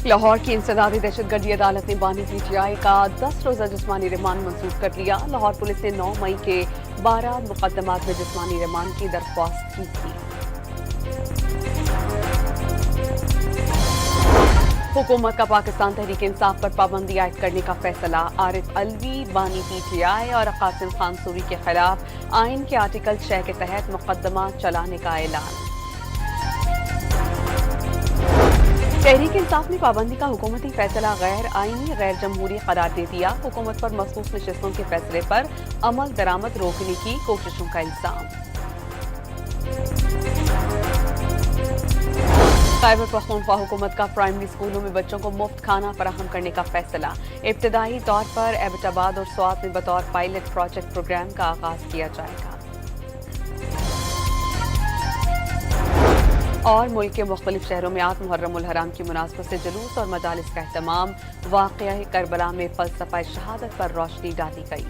लाहौर की इंसदादी दहशतगर्दी अदालत ने बानी पीटीआई का 10 रोजा जिस्मानी रिमांड मंजूर कर लिया। लाहौर पुलिस ने 9 मई के 12 मुकदमात में जिस्मानी रिमांड की दरख्वास्त की थी। हुकूमत का पाकिस्तान तहरीक इंसाफ पर पाबंदी आयद करने का फैसला। आरिफ अलवी, बानी पीटीआई और कासिम खान सूरी के खिलाफ आइन के आर्टिकल 6 के तहत मुकदमा चलाने का ऐलान। तहरीक इंसाफ ने पाबंदी का हुकूमती फैसला गैर आईनी गैर जमहूरी करार दे दिया। हुकूमत पर मखसूस नशिस्तों के फैसले पर अमल दरामद रोकने की कोशिशों का इल्जाम। खैबर पख्तूनख्वा हुकूमत का प्राइमरी स्कूलों में बच्चों को मुफ्त खाना फराहम करने का फैसला। इब्तदाई तौर पर एबटाबाद और स्वात में बतौर पायलट प्रोजेक्ट प्रोग्राम का आगाज किया जाएगा। और मुल्क के मुख्तलिफ शहरों में आज मुहर्रम उल हराम की मुनासबत से जुलूस और मजालिस का एहतमाम। वाक़या करबला में फ़लसफ़ा शहादत पर रोशनी डाली गई।